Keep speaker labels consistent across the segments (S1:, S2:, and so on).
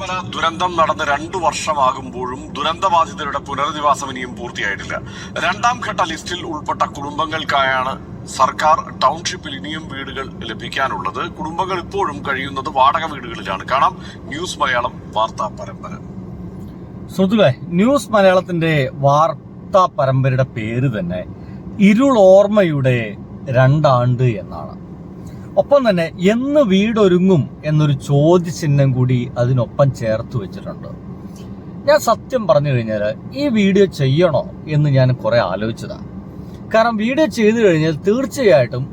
S1: ചൂരൽമല ദുരന്തം നടന്ന് 2 വർഷമാകുമ്പോഴും ദുരന്തബാധിതരുടെ പുനരധിവാസം ഇനിയും പൂർത്തിയായിട്ടില്ല. 2ാം ഘട്ട ലിസ്റ്റിൽ ഉൾപ്പെട്ട കുടുംബങ്ങൾക്കായാണ് സർക്കാർ ടൗൺഷിപ്പിൽ ഇനിയും വീടുകൾ ലഭിക്കാനുള്ളത്. കുടുംബങ്ങൾ ഇപ്പോഴും കഴിയുന്നത് വാടക വീടുകളിലാണ്. കാണാം ന്യൂസ് മലയാളം വാർത്താ പരമ്പര.
S2: സുഹൃത്തുക്കളെ, ന്യൂസ് മലയാളത്തിന്റെ വാർത്താ പരമ്പരയുടെ പേര് തന്നെ ഇരുൾ ഓർമ്മയുടെ 2 ആണ്ട് എന്നാണ്. ഒപ്പം തന്നെ എന്ന് വീടൊരുങ്ങും എന്നൊരു ചോദ്യചിഹ്നം കൂടി അതിനൊപ്പം ചേർത്ത് വെച്ചിട്ടുണ്ട്. ഞാൻ സത്യം പറഞ്ഞു കഴിഞ്ഞാൽ ഈ വീഡിയോ ചെയ്യണോ എന്ന് ഞാൻ കുറെ ആലോചിച്ചതാണ്. കാരണം വീഡിയോ ചെയ്തു കഴിഞ്ഞാൽ തീർച്ചയായിട്ടും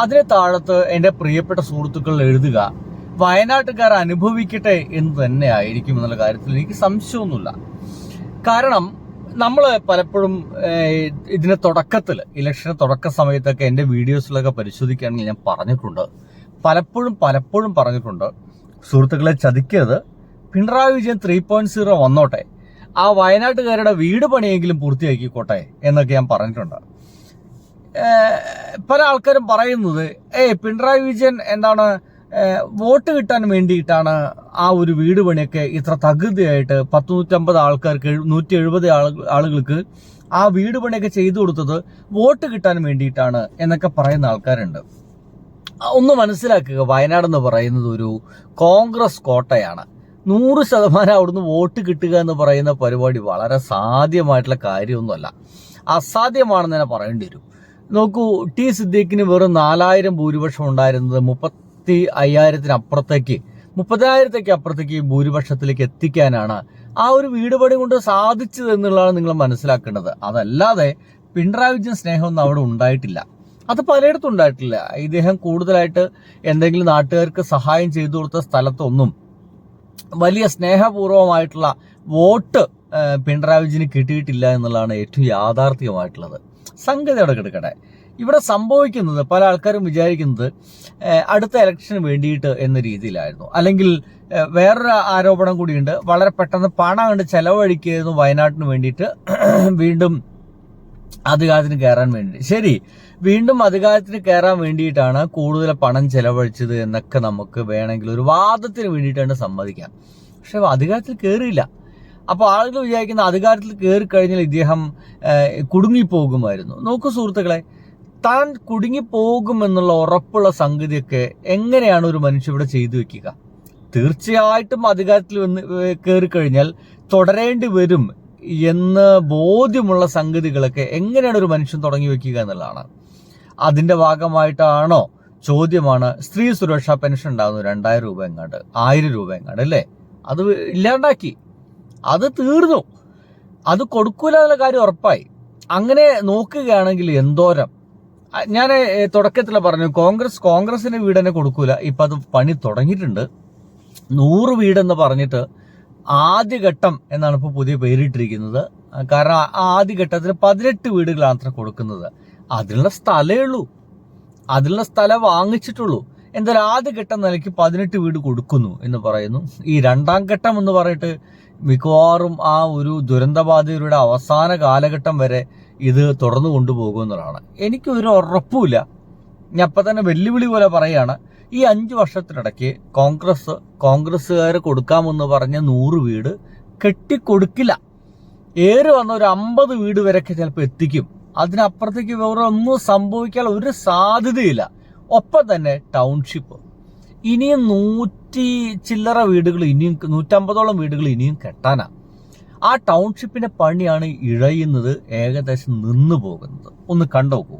S2: അതിന് താഴത്ത് എൻ്റെ പ്രിയപ്പെട്ട സുഹൃത്തുക്കൾ എഴുതുക വയനാട്ടുകാർ അനുഭവിക്കട്ടെ എന്ന് തന്നെ ആയിരിക്കും എന്നുള്ള കാര്യത്തിൽ എനിക്ക് സംശയമൊന്നുമില്ല. കാരണം നമ്മൾ പലപ്പോഴും ഇതിന്റെ തുടക്കത്തിൽ ഇലക്ഷന് തുടക്ക സമയത്തൊക്കെ എൻ്റെ വീഡിയോസിലൊക്കെ പരിശോധിക്കുകയാണെങ്കിൽ ഞാൻ പറഞ്ഞിട്ടുണ്ട്, പലപ്പോഴും പറഞ്ഞിട്ടുണ്ട്, സുഹൃത്തുക്കളെ ചതിക്കരുത്, പിണറായി വിജയൻ 3.0 വന്നോട്ടെ, ആ വയനാട്ടുകാരുടെ വീട് പണിയെങ്കിലും പൂർത്തിയാക്കിക്കോട്ടെ എന്നൊക്കെ ഞാൻ പറഞ്ഞിട്ടുണ്ട്. പല ആൾക്കാരും പറയുന്നത് പിണറായി വിജയൻ എന്താണ് വോട്ട് കിട്ടാൻ വേണ്ടിയിട്ടാണ് ആ ഒരു വീട് പണിയൊക്കെ ഇത്ര തകൃതിയായിട്ട് 150 ആൾക്കാർക്ക് 170 ആളുകൾക്ക് ആ വീട് പണിയൊക്കെ ചെയ്തു കൊടുത്തത് വോട്ട് കിട്ടാൻ വേണ്ടിയിട്ടാണ് എന്നൊക്കെ പറയുന്ന ആൾക്കാരുണ്ട്. ഒന്ന് മനസ്സിലാക്കുക, വയനാട് എന്ന് പറയുന്നത് ഒരു കോൺഗ്രസ് കോട്ടയാണ്. 100% അവിടുന്ന് വോട്ട് കിട്ടുക എന്ന് പറയുന്ന പരിപാടി വളരെ സാധ്യമായിട്ടുള്ള കാര്യമൊന്നുമല്ല, അസാധ്യമാണെന്ന് തന്നെ പറയേണ്ടി വരും. നോക്കൂ, ടി സിദ്ദീഖിന് വെറും 4000 ഭൂരിപക്ഷം ഉണ്ടായിരുന്നത് 30,000 അപ്പുറത്തേക്ക് ഭൂരിപക്ഷത്തിലേക്ക് എത്തിക്കാനാണ് ആ ഒരു വീട് പണി കൊണ്ട് സാധിച്ചത് എന്നുള്ളതാണ് നിങ്ങൾ മനസ്സിലാക്കേണ്ടത്. അതല്ലാതെ പിണറായി വിജയൻ സ്നേഹമൊന്നും അവിടെ ഉണ്ടായിട്ടില്ല, അത് പലയിടത്തും ഉണ്ടായിട്ടില്ല. ഇദ്ദേഹം കൂടുതലായിട്ട് എന്തെങ്കിലും നാട്ടുകാർക്ക് സഹായം ചെയ്തു കൊടുത്ത സ്ഥലത്തൊന്നും വലിയ സ്നേഹപൂർവമായിട്ടുള്ള വോട്ട് പിണറായി വിജയന് കിട്ടിയിട്ടില്ല എന്നുള്ളതാണ് ഏറ്റവും യാഥാർത്ഥ്യമായിട്ടുള്ളത്. സംഗതി അവിടെ കിടക്കട്ടെ. ഇവിടെ സംഭവിക്കുന്നത് പല ആൾക്കാരും വിചാരിക്കുന്നത് അടുത്ത ഇലക്ഷന് വേണ്ടിയിട്ട് എന്ന രീതിയിലായിരുന്നു. അല്ലെങ്കിൽ വേറൊരു ആരോപണം കൂടിയുണ്ട്, വളരെ പെട്ടെന്ന് പണം കണ്ട് ചെലവഴിക്കുകയായിരുന്നു വയനാട്ടിന് വേണ്ടിയിട്ട് വീണ്ടും അധികാരത്തിന് കയറാൻ വേണ്ടി. ശരി, വീണ്ടും അധികാരത്തിന് കയറാൻ വേണ്ടിയിട്ടാണ് കൂടുതൽ പണം ചെലവഴിച്ചത് എന്നൊക്കെ നമുക്ക് വേണമെങ്കിൽ ഒരു വാദത്തിന് വേണ്ടിയിട്ടാണ് സമ്മതിക്കാം. പക്ഷെ അധികാരത്തിൽ കയറിയില്ല. അപ്പോൾ ആളുകൾ വിചാരിക്കുന്ന അധികാരത്തിൽ കയറി കഴിഞ്ഞാൽ ഇദ്ദേഹം കുടുങ്ങിപ്പോകുമായിരുന്നു. നോക്കൂ സുഹൃത്തുക്കളെ, താൻ കുടുങ്ങിപ്പോകുമെന്നുള്ള ഉറപ്പുള്ള സംഗതിയൊക്കെ എങ്ങനെയാണ് ഒരു മനുഷ്യ ഇവിടെ ചെയ്തു വെക്കുക? തീർച്ചയായിട്ടും അധികാരത്തിൽ കയറി കഴിഞ്ഞാൽ തുടരേണ്ടി വരും എന്ന് ബോധ്യമുള്ള സംഗതികളൊക്കെ എങ്ങനെയാണ് ഒരു മനുഷ്യൻ തുടങ്ങി വെക്കുക എന്നുള്ളതാണ്. അതിന്റെ ഭാഗമായിട്ടാണോ ചോദ്യമാണ് സ്ത്രീ സുരക്ഷാ പെൻഷൻ ഉണ്ടാകുന്നു 2000 രൂപ എങ്ങാണ്ട്, 1000 രൂപ എങ്ങാണ്ട് അല്ലേ, അത് ഇല്ലാണ്ടാക്കി, അത് തീർന്നു, അത് കൊടുക്കൂല എന്നുള്ള കാര്യം ഉറപ്പായി. അങ്ങനെ നോക്കുകയാണെങ്കിൽ എന്തോരം, ഞാൻ തുടക്കത്തിൽ പറഞ്ഞു കോൺഗ്രസിന് വീട് തന്നെ കൊടുക്കൂല, ഇപ്പൊ അത് പണി തുടങ്ങിയിട്ടുണ്ട്. 100 വീടെന്ന് പറഞ്ഞിട്ട് ആദ്യഘട്ടം എന്നാണ് ഇപ്പോൾ പുതിയ പേരിട്ടിരിക്കുന്നത്. കാരണം ആദ്യഘട്ടത്തിന് 18 വീടുകളാണ് അത്ര കൊടുക്കുന്നത്. അതിനുള്ള സ്ഥലമേ ഉള്ളൂ, അതിനുള്ള സ്ഥലം വാങ്ങിച്ചിട്ടുള്ളൂ. എന്തായാലും ആദ്യഘട്ടം നിലയ്ക്ക് 18 വീട് കൊടുക്കുന്നു എന്ന് പറയുന്നു. ഈ 2ാം ഘട്ടം എന്ന് പറഞ്ഞിട്ട് മിക്കവാറും ആ ഒരു ദുരന്തബാധിതരുടെ അവസാന കാലഘട്ടം വരെ ഇത് തുടർന്നു കൊണ്ടുപോകുന്നതാണ്. എനിക്കൊരു ഉറപ്പുമില്ല. ഞാൻ അപ്പം തന്നെ വെല്ലുവിളി പോലെ പറയാണ്, ഈ 5 വർഷത്തിനിടയ്ക്ക് കോൺഗ്രസ്സുകാർ കൊടുക്കാമെന്ന് പറഞ്ഞ 100 വീട് കെട്ടിക്കൊടുക്കില്ല. ഏറെ വന്ന ഒരു 50 വീട് വരെയൊക്കെ ചിലപ്പോൾ എത്തിക്കും. അതിനപ്പുറത്തേക്ക് വേറെ ഒന്നും സംഭവിക്കാൻ ഒരു സാധ്യതയില്ല. ഒപ്പം തന്നെ ടൗൺഷിപ്പ് ഇനിയും 100 ചില്ലറ വീടുകൾ, ഇനിയും 150ഓളം വീടുകൾ ഇനിയും കെട്ടാനാ. ആ ടൗൺഷിപ്പിന്റെ പണിയാണ് ഇഴയുന്നത്, ഏകദേശം നിന്നു പോകുന്നത്. ഒന്ന് കണ്ടോക്കൂ.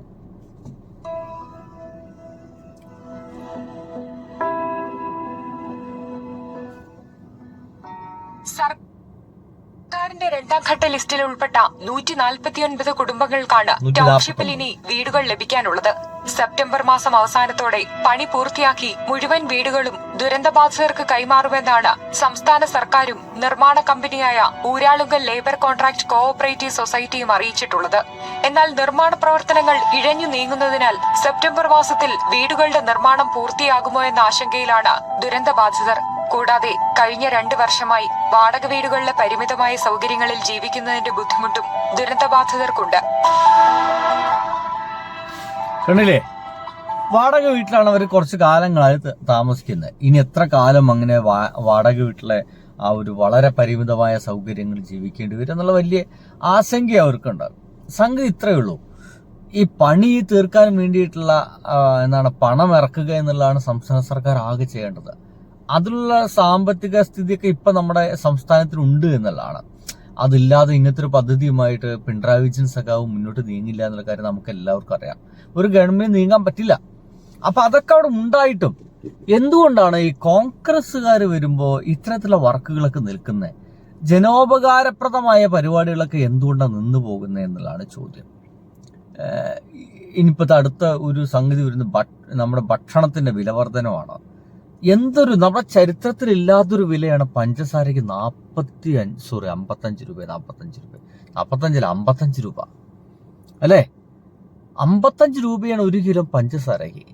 S3: സർക്കാരിന്റെ 2ാം ഘട്ട ലിസ്റ്റിൽ ഉൾപ്പെട്ട 149 കുടുംബങ്ങൾക്കാണ് ടൗൺഷിപ്പിൽ ഇനി വീടുകൾ ലഭിക്കാനുള്ളത്. സെപ്റ്റംബർ മാസം അവസാനത്തോടെ പണി പൂർത്തിയാക്കി മുഴുവൻ വീടുകളും ദുരന്തബാധിതർക്ക് കൈമാറുമെന്നാണ് സംസ്ഥാന സർക്കാരും നിർമ്മാണ കമ്പനിയായ ഊരാളുങ്കൽ ലേബർ കോൺട്രാക്ട് കോഓപ്പറേറ്റീവ് സൊസൈറ്റിയും അറിയിച്ചിട്ടുള്ളത്. എന്നാൽ നിർമ്മാണ പ്രവർത്തനങ്ങൾ ഇഴഞ്ഞു നീങ്ങുന്നതിനാൽ സെപ്റ്റംബർ മാസത്തിൽ വീടുകളുടെ നിർമ്മാണം പൂർത്തിയാകുമോ എന്ന ആശങ്കയിലാണ് ദുരന്തബാധിതർ. കൂടാതെ കഴിഞ്ഞ 2 വർഷമായി വാടക വീടുകളിലെ പരിമിതമായ സൗകര്യങ്ങളിൽ ജീവിക്കുന്നതിന്റെ ബുദ്ധിമുട്ടും ദുരന്തബാധിതർക്കുണ്ട്.
S2: കണ്ടില്ലേ, വാടക വീട്ടിലാണ് അവർ കുറച്ച് കാലങ്ങളായി താമസിക്കുന്നത്. ഇനി എത്ര കാലം അങ്ങനെ വാടക വീട്ടിലെ ആ ഒരു വളരെ പരിമിതമായ സൗകര്യങ്ങൾ ജീവിക്കേണ്ടി വരും എന്നുള്ള വലിയ ആശങ്ക അവർക്കുണ്ട്. സംഗതി ഇത്രയേ ഉള്ളൂ. ഈ പണി തീർക്കാൻ വേണ്ടിയിട്ടുള്ള പണം ഇറക്കുക എന്നുള്ളതാണ് സംസ്ഥാന സർക്കാർ ആകെ ചെയ്യേണ്ടത്. അതിലുള്ള സാമ്പത്തിക സ്ഥിതിയൊക്കെ ഇപ്പൊ നമ്മുടെ സംസ്ഥാനത്തിനുണ്ട് എന്നുള്ളതാണ്. അതില്ലാതെ ഇങ്ങനത്തെ ഒരു പദ്ധതിയുമായിട്ട് പിണറായി വിജയൻ സഖാവ് മുന്നോട്ട് നീങ്ങില്ല എന്നുള്ള കാര്യം നമുക്ക് എല്ലാവർക്കും അറിയാം. ഒരു ഗവൺമെന്റ് നീങ്ങാൻ പറ്റില്ല. അപ്പൊ അതൊക്കെ അവിടെ ഉണ്ടായിട്ടും എന്തുകൊണ്ടാണ് ഈ കോൺഗ്രസ്സുകാർ വരുമ്പോൾ ഇത്തരത്തിലുള്ള വർക്കുകളൊക്കെ നിൽക്കുന്നത്? ജനോപകാരപ്രദമായ പരിപാടികളൊക്കെ എന്തുകൊണ്ടാണ് നിന്നു പോകുന്നത് എന്നുള്ളതാണ് ചോദ്യം. ഇനിയിപ്പോഴത്തെ അടുത്ത ഒരു സംഗതി വരുന്നത് നമ്മുടെ ഭക്ഷണത്തിന്റെ വിലവർധനമാണ്. നമ്മുടെ ചരിത്രത്തിൽ ഇല്ലാത്തൊരു വിലയാണ് പഞ്ചസാരയ്ക്ക് 55 രൂപ അല്ലേ? 55 രൂപയാണ് 1 കിലോ പഞ്ചസാരയ്ക്ക്.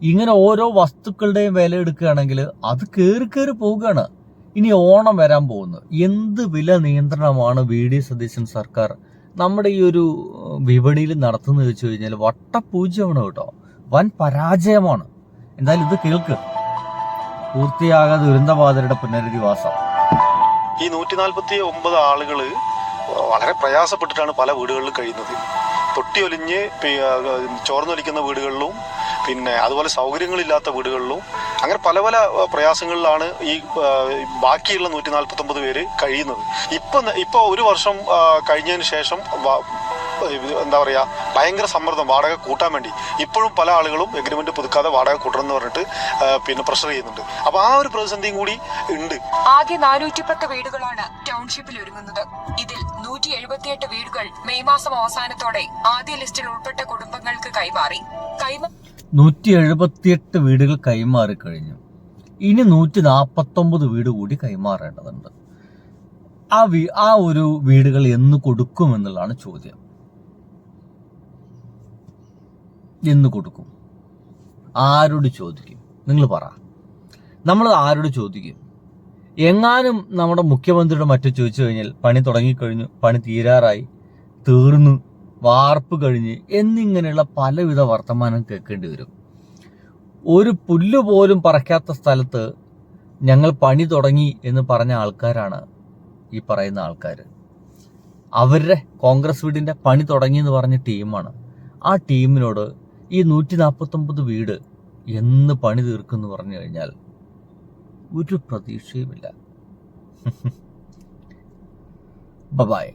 S2: ഇങ്ങനെ ഓരോ വസ്തുക്കളുടെയും വില എടുക്കുകയാണെങ്കിൽ അത് കയറി പോവുകയാണ്. ഇനി ഓണം വരാൻ പോകുന്നു. എന്ത് വില നിയന്ത്രണമാണ് VD സതീശൻ സർക്കാർ നമ്മുടെ ഈ ഒരു വിപണിയിൽ നടത്തുന്നത് വെച്ച് കഴിഞ്ഞാൽ വട്ടപൂജ്യമാണ് കേട്ടോ. വൻ പരാജയമാണ്. എന്തായാലും ഇത് കേൾക്ക്. പൂർത്തിയാകാതെ ദുരന്തബാധിതരുടെ പുനരധിവാസം.
S4: ഈ 149 ആളുകൾ വളരെ പ്രയാസപ്പെട്ടിട്ടാണ് പല വീടുകളിലും കഴിയുന്നത്. തൊട്ടിയൊലിഞ്ഞ് ചോർന്നൊലിക്കുന്ന വീടുകളിലും പിന്നെ അതുപോലെ സൗകര്യങ്ങളില്ലാത്ത വീടുകളിലും അങ്ങനെ പല പല പ്രയാസങ്ങളിലാണ് ഈ ബാക്കിയുള്ള 149 പേര് കഴിയുന്നത്. ഇപ്പൊ ഒരു വർഷം കഴിഞ്ഞതിന് ശേഷം എന്താ പറയാ ഭയങ്കര സമ്മർദ്ദം വാടക കൂട്ടാൻ വേണ്ടി ഇപ്പോഴും പല ആളുകളും എഗ്രിമെന്റ് പുതുക്കാതെ വാടക കൂട്ടണം എന്ന് പറഞ്ഞിട്ട് പിന്നെ പ്രഷർ ചെയ്യുന്നുണ്ട്. അപ്പൊ ആ ഒരു പ്രതിസന്ധിയും കൂടി ഉണ്ട്.
S3: ആകെ 410 വീടുകളാണ് ടൗൺഷിപ്പിൽ ഒരുങ്ങുന്നത്. ഇതിൽ 178 വീടുകൾ മെയ് മാസം അവസാനത്തോടെ ആദ്യ ലിസ്റ്റിൽ ഉൾപ്പെട്ട കുടുംബങ്ങൾക്ക് കൈമാറി.
S2: 178 വീടുകൾ കൈമാറി കഴിഞ്ഞു. ഇനി 149 വീട് കൂടി കൈമാറേണ്ടതുണ്ട്. ആ ഒരു വീടുകൾ എന്ന് കൊടുക്കും എന്നുള്ളതാണ് ചോദ്യം. എന്ന് കൊടുക്കും? ആരോട് ചോദിക്കും? നിങ്ങൾ പറ. നമ്മൾ ആരോട് ചോദിക്കും? എങ്ങാനും നമ്മുടെ മുഖ്യമന്ത്രിയുടെ മറ്റു ചോദിച്ചു കഴിഞ്ഞാൽ പണി തുടങ്ങിക്കഴിഞ്ഞു, പണി തീരാറായി, തീർന്നു, വാർപ്പ് കഴിഞ്ഞ് എന്നിങ്ങനെയുള്ള പലവിധ വർത്തമാനം കേൾക്കേണ്ടി വരും. ഒരു പുല്ല് പോലും പറക്കാത്ത സ്ഥലത്ത് ഞങ്ങൾ പണി തുടങ്ങി എന്ന് പറഞ്ഞ ആൾക്കാരാണ് ഈ പറയുന്ന ആൾക്കാർ. അവരുടെ കോൺഗ്രസ് വീടിന്റെ പണി തുടങ്ങി എന്ന് പറഞ്ഞ ടീമാണ്. ആ ടീമിനോട് ഈ 149 വീട് എന്ന് പണി തീർക്കുമെന്ന് പറഞ്ഞു കഴിഞ്ഞാൽ ഒരു പ്രതീക്ഷയുമില്ല. ബൈ.